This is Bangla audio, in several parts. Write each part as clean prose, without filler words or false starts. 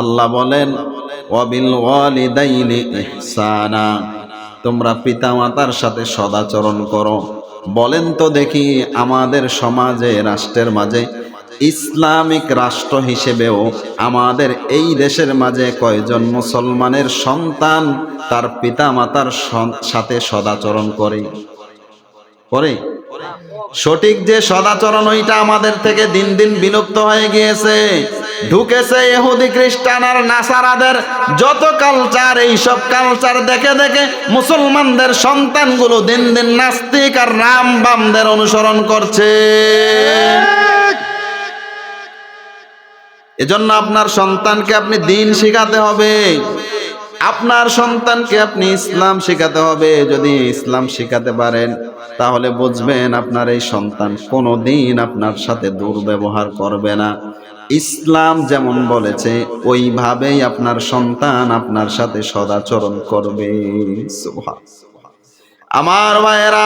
আল্লাহ বলেন ওয়াবিল ওয়ালিদাইনি ইহসানা, তোমরা পিতামাতার সাথে সদাচরণ করো। বলেন তো দেখি, আমাদের সমাজে, রাষ্ট্রের মাঝে, ইসলামিক রাষ্ট্র হিসেবেও আমাদের এই দেশের মাঝে কয়জন মুসলমানের সন্তান তার পিতামাতার সাথে সদাচরণ করে? সঠিক যে সদাচরণ, ওইটা আমাদের থেকে দিন দিন বিলুপ্ত হয়ে গিয়েছে। ঢুকেছে ইহুদি, খ্রিস্টান আর নাসারাদের যত কালচার, এই সব কালচার দেখে দেখে মুসলমানদের সন্তানগুলো দিন দিন নাস্তিক আর রাম বামদের অনুসরণ করছে। এজন্য আপনার সন্তানকে আপনি দিন শেখাতে হবে, আপনার সন্তানকে আপনি ইসলাম শেখাতে হবে। যদি ইসলাম শেখাতে পারেন তাহলে বুঝবেন আপনার এই সন্তান কোনোদিন আপনার সাথে দুর্ব্যবহার করবে না। ইসলাম যেমন বলেছে ওইভাবেই আপনার সন্তান আপনার সাথে সদাচরণ করবে। আমার ভাইয়েরা,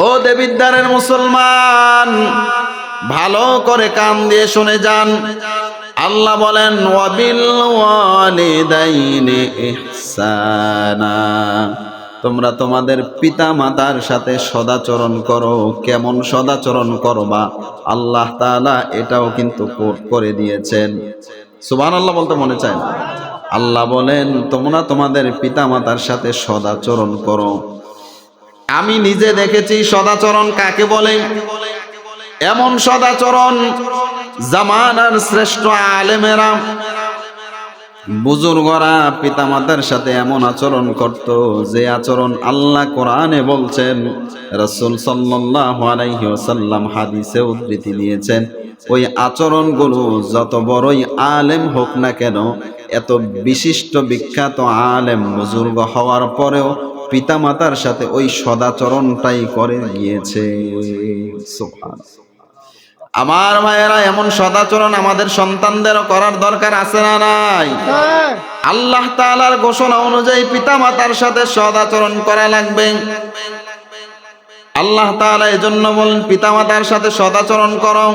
ও দেবিদ্বারের মুসলমান, ভালো করে কান দিয়ে শুনে যান। আল্লাহ বলেন ওয়াবিল ওয়ালিদাইনি ইহসানা, তোমরা তোমাদের পিতা মাতার সাথে সদাচরণ করো। কেমন সদাচরণ করবা আল্লাহ তাআলা এটাও কিন্তু কোট করে দিয়েছেন। সুবহানাল্লাহ বলতে মনে চায় না? আল্লাহ বলেন তোমরা তোমাদের পিতা মাতার সাথে সদাচরণ করো। আমি নিজে দেখেছি সদাচরণ কাকে বলে। এমন সদাচরণ জামানার শ্রেষ্ঠ আলেমেরা, বুজুর্গরা পিতামাতার সাথে এমন আচরণ করত যে আচরণ আল্লাহ কোরআনে বলছেন, রাসূল সাল্লাল্লাহু আলাইহি ওয়াসাল্লাম হাদিসে উদ্ধৃতি দিয়েছেন। ওই আচরণগুলো যত বড়ই আলেম হোক না কেন, এত বিশিষ্ট বিখ্যাত আলেম বুজুর্গ হওয়ার পরেও পিতামাতার সাথে ওই সদাচরণটাই করে গিয়েছে। সুবহানাল্লাহ। আমার ভাইয়েরা, এমন সদাচরণ আমাদের সন্তানদেরও করার দরকার আছে না নাই? আল্লাহ তাআলার ঘোষণা অনুযায়ী পিতামাতার সাথে সদাচরণ করা লাগবে। আল্লাহ তাআলা এজন্য বলেন পিতামাতার সাথে সদাচরণ করো।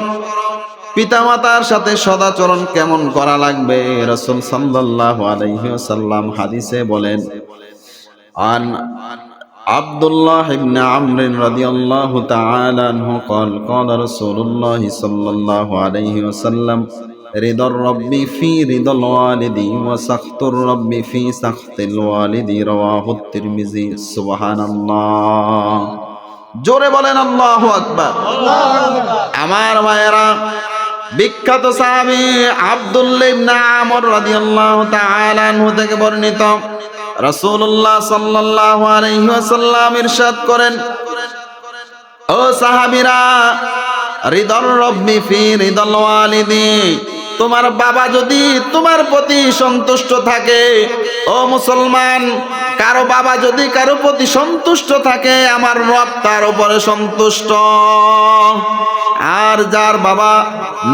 পিতামাতার সাথে সদাচরণ কেমন করা লাগবে রাসূল সাল্লাল্লাহু আলাইহি ওয়াসাল্লাম হাদিসে বলেন, আন আব্দুল্লাহ ইবনে আমর রাদিয়াল্লাহু তাআলা আনহু قال قال رسول الله صلى الله عليه وسلم رضا الرب في رضا الوالد وسخط الرب في سخط الوالد رواه الترمذي। সুবহানাল্লাহ, জোরে বলেন আল্লাহু আকবার। আমার ভাইয়েরা, বিখ্যাত সাহাবী আব্দুল্লাহ ইবনে আমর রাদিয়াল্লাহু তাআলা আনহু থেকে বর্ণিত, রাসূলুল্লাহ সাল্লাল্লাহু আলাইহি ওয়াসাল্লাম ইরশাদ করেন, ও সাহাবীরা, রিদার রব্বি ফি রিদাল ওয়ালিদি, তোমার বাবা যদি তোমার প্রতি সন্তুষ্ট থাকে, ও মুসলমান, কারো বাবা যদি কারো প্রতি সন্তুষ্ট থাকে, আমার রব তার উপরে সন্তুষ্ট। আর যার বাবা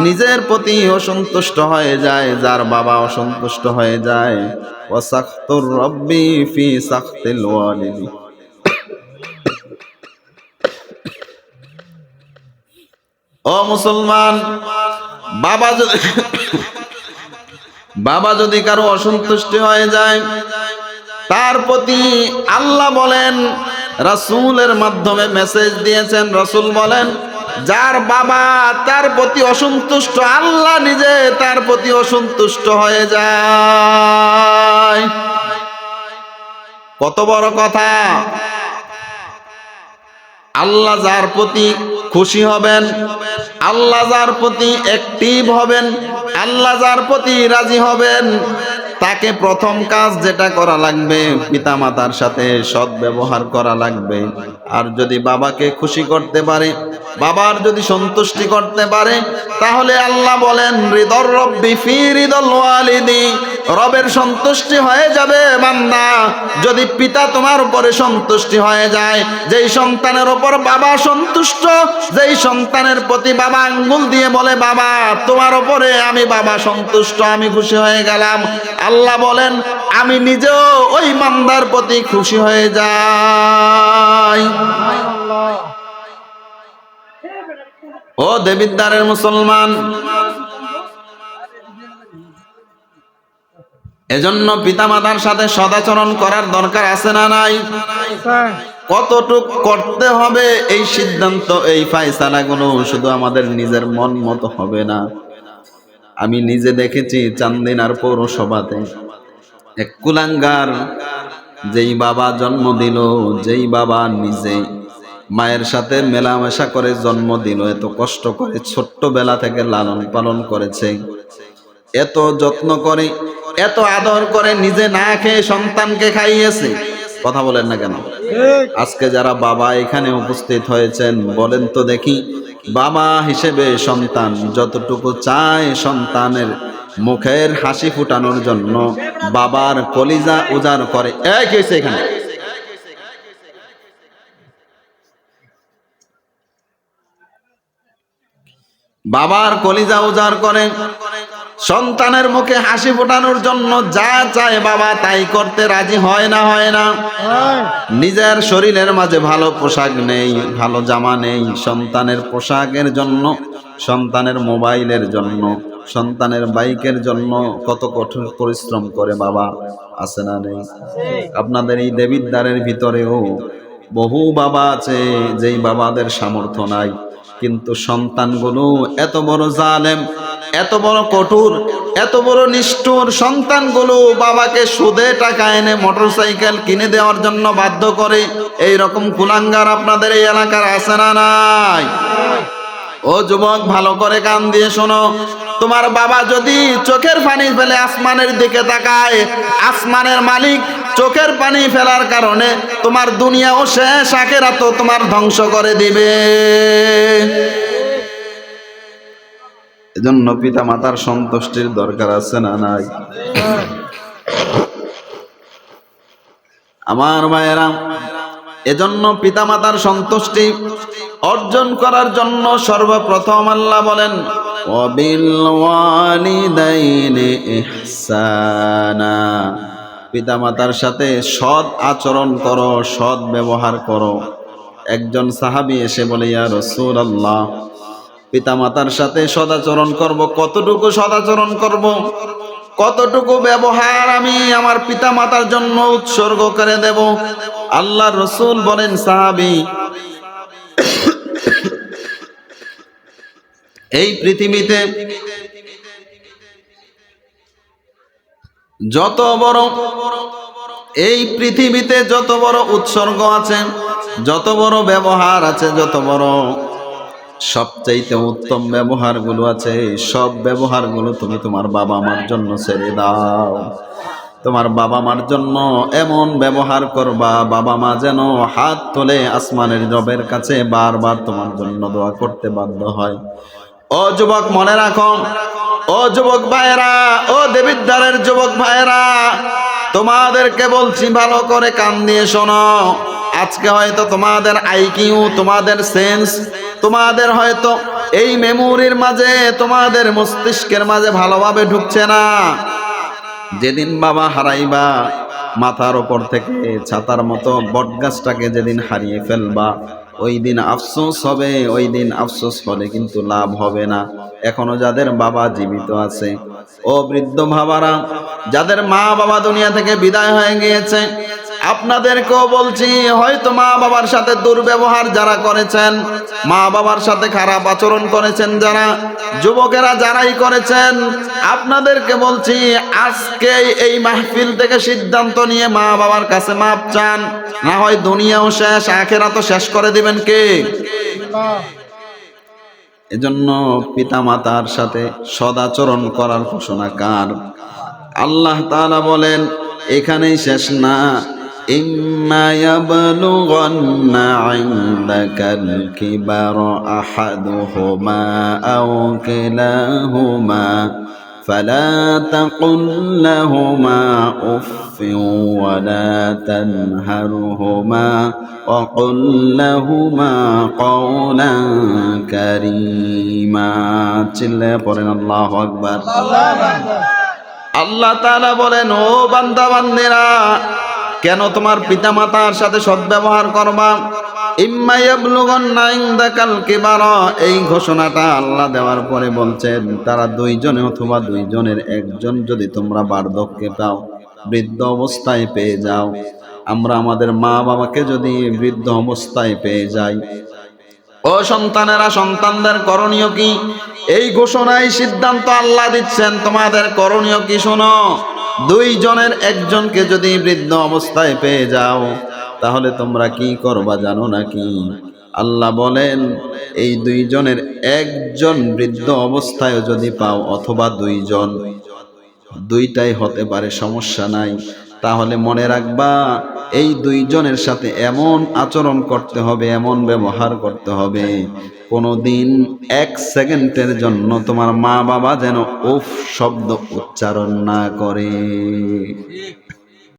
নিজের প্রতি অসন্তুষ্ট হয়ে যায়, যার বাবা অসন্তুষ্ট হয়ে যায়, ওয়াসাখতুর রব্বি ফি সাখতিল ওয়ালিদি, ও মুসলমান, বাবা যদি কারো অসন্তুষ্টি হয়ে যায়, তার প্রতি আল্লাহ বলেন, রাসূলের মাধ্যমে মেসেজ দিয়েছেন, রাসূল বলেন, যার বাবা তার প্রতি অসন্তুষ্ট, আল্লাহ নিজে তার প্রতি অসন্তুষ্ট হয়ে যায়। কত বড় কথা! আল্লাহ যার প্রতি খুশি হবেন, আল্লাহ যার প্রতি অ্যাক্টিভ হবেন, আল্লাহ যার প্রতি রাজি হবেন, তাকে প্রথম কাজ যেটা করা লাগবে, পিতামাতার সাথে সৎ ব্যবহার করা লাগবে। আর যদি বাবাকে খুশি করতে পারে, বাবার যদি সন্তুষ্টি করতে পারে, তাহলে আল্লাহ বলেন রিদর রব্বি ফি রিদল ওয়ালিদি, রবের সন্তুষ্টি হয়ে যাবে বান্দা যদি পিতা তোমার উপরে সন্তুষ্টি হয়ে যায়। যেই সন্তানের উপর বাবা সন্তুষ্ট, যেই সন্তানের প্রতি বাবা আঙ্গুল দিয়ে বলে, বাবা তোমার উপরে আমি বাবা সন্তুষ্ট, আমি খুশি হয়ে গেলাম, আল্লাহ বলেন আমি নিজেও ওই বান্দার প্রতি খুশি হয়ে যাই। ও দেবিদ্বারের মুসলমান, এজন্য পিতামাতার সাথে সদাচরণ করার দরকার আছে না নাই? কতটুক করতে হবে এই সিদ্ধান্ত, এই ফায়সালাগুলো শুধু আমাদের নিজের মন মতো হবে না। আমি নিজে দেখেছি চান্দিনার পৌরসভাতে এক কুলাঙ্গার, যেই বাবা জন্ম দিল, যেই বাবা নিজে মায়ের সাথে মেলামেশা করে জন্ম দিল, এত কষ্ট করে ছোট্টবেলা থেকে লালন পালন করেছে, এত যত্ন করে, এত আদর করে, নিজে না খেয়ে সন্তানকে খাইয়েছে। কথা বলেন না কেন? আজকে যারা বাবা এখানে উপস্থিত হয়েছেন, বলেন তো দেখি, বাবা হিসেবে সন্তান যতটুকু চায় সন্তানের মুখের হাসি ফুটানোর জন্য বাবার কলিজা উজাড় করে। এই কি হয়েছে এখানে? বাবার কলিজা উজাড় করে সন্তানের মুখে হাসি ফোটানোর জন্য যা চায় বাবা তাই করতে রাজি হয় না? হয় না? নিজের শরীরের মাঝে ভালো পোশাক নেই, ভালো জামা নেই, সন্তানের পোশাকের জন্য, সন্তানের মোবাইলের জন্য, সন্তানের বাইকের জন্য কত কঠোর পরিশ্রম করে বাবা, আছে না নেই? আপনাদের এই দেবিদ্বারের ভিতরেও বহু বাবা আছে যেই বাবাদের সামর্থ্য নাই, কিন্তু সন্তানগুলো এত বড় জালেম, এত বড় কঠোর, এত বড় নিষ্ঠুর, সন্তানগুলো বাবাকে সুদে টাকা এনে মোটরসাইকেল কিনে দেওয়ার জন্য বাধ্য করে। এই রকম কুলাঙ্গার আপনাদের এই এলাকার আছে না নাই? ও যুবক, ভালো করে কান দিয়ে শোনো, তোমার বাবা যদি চোখের পানি ফেলে আসমানের দিকে তাকায়, আসমানের মালিক চোখের পানি ফেলার কারণে তোমার দুনিয়াও শেষ, আখিরাতও তোমার ধ্বংস করে দিবে। এজন্য পিতা মাতার সন্তুষ্টির দরকার আছে না নাই? আমার ভাইয়েরা, এজন্য পিতা মাতার সন্তুষ্টি অর্জন করার জন্য সর্বপ্রথম আল্লাহ বলেন, ওয়াবিল ওয়ালিদাইনি ইহসানা, পিতা মাতার সাথে সৎ আচরণ করো, সৎ ব্যবহার করো। একজন সাহাবী এসে বলে, ইয়া রাসূলুল্লাহ, পিতা মাতার সাথে সদাচরণ করব, কতটুকু সদাচরণ করব, কতটুকু ব্যবহার আমি আমার পিতা মাতার জন্য উৎসর্গ করে দেব? আল্লাহর রাসূল বলেন, সাহাবী, এই পৃথিবীতে যত বড়, এই পৃথিবীতে যত বড় উৎসর্গ আছে, যত বড় ব্যবহার আছে, যত বড় সবচাইতে উত্তম ব্যবহারগুলো আছে, সব ব্যবহারগুলো তুমি তোমার বাবা মার জন্য ছেড়ে দাও। তোমার বাবা মার জন্য এমন ব্যবহার করবা, বাবা মা যেন হাত তোলে আসমানের রবের কাছে বারবার তোমার জন্য দোয়া করতে বাধ্য হয়। ও যুবক, মনে রাখো, ও যুবক ভাইয়েরা, ও দেবিদ্বারের যুবক ভাইয়েরা, তোমাদেরকে বলছি, ভালো করে কান দিয়ে শোনো। আজকে হয়তো তোমাদের আইকিউ, তোমাদের সেন্স, তোমাদের হয়তো এই মেমোরির মাঝে, তোমাদের মস্তিষ্কের মাঝে ভালোভাবে ঢুকছে না। যেদিন বাবা হারাইবা, মাথার ওপর থেকে ছাতার মতো বটগাছটাকে যেদিন হারিয়ে ফেলবা, ওই দিন আফসোস হবে, ওই দিন আফসোস হলে কিন্তু লাভ হবে না। এখনো যাদের বাবা জীবিত আছে, ও বৃদ্ধ বাবারা, যাদের মা বাবা দুনিয়া থেকে বিদায় হয়ে গিয়েছে, আপনাদেরকেও বলছি, হয়তো মা বাবার সাথে দুর্ব্যবহার যারা করেছেন, মা বাবার সাথে খারাপ আচরণ করেছেন যারা, যুবকেরা যারাই করেছেন, আপনাদেরকে বলছি, আজকে এই মাহফিল থেকে সিদ্ধান্ত নিয়ে মা বাবার কাছে মাপ চান, না হয় দুনিয়াও শেষ, আখিরাতও শেষ করে দিবেন কে? এজন্য পিতা মাতার সাথে সদাচরণ করার ঘোষণা কার? আল্লাহ তাআলা বলেন, এখানেই শেষ না, ইম্মা ইয়াবলুগান্না ইনদাকাল কিবারা আহাদুহুমা আও কিলাহুমা ফালা তাকুল লাহুমা উফফিন ওয়ালা তানহারহুমা ওয়া কুল লাহুমা কওলান কারীমা। চিল্লায়ে পড়েন আল্লাহু আকবার। আল্লাহ তাআলা বলেন, ও বান্দা বান্দিরা, কেন তোমার পিতা মাতার সাথে সদ্ব্যবহার করবা? ইম্মা ইয়াবলুগান্না ইনদাকাল কিবারা, এই ঘোষণাটা আল্লাহ দেওয়ার পরে বলছেন তারা দুইজনে অথবা দুইজনের একজন যদি তোমরা বার্ধক্যে পাও, বৃদ্ধ অবস্থায় পেয়ে যাও। আমরা আমাদের মা বাবাকে যদি বৃদ্ধ অবস্থায় পেয়ে যাই, ও সন্তানেরা, সন্তানদের করণীয় কি? এই ঘোষণায় সিদ্ধান্ত আল্লাহ দিচ্ছেন তোমাদের করণীয় কি শোনো। দুইজনের একজনকে যদি বৃদ্ধ অবস্থায় পেয়ে যাও, তাহলে তোমরা কি করবা জানো নাকি? আল্লাহ বলেন এই দুইজনের একজন বৃদ্ধ অবস্থায় যদি পাও অথবা দুইজন, দুইটাই হতে পারে, সমস্যা নাই। তাহলে মনে রাখবা এই দুইজনের সাথে এমন আচরণ করতে হবে, এমন ব্যবহার করতে হবে, কোনোদিন এক সেকেন্ডের জন্য তোমার মা বাবা যেন উফ শব্দ উচ্চারণ না করে।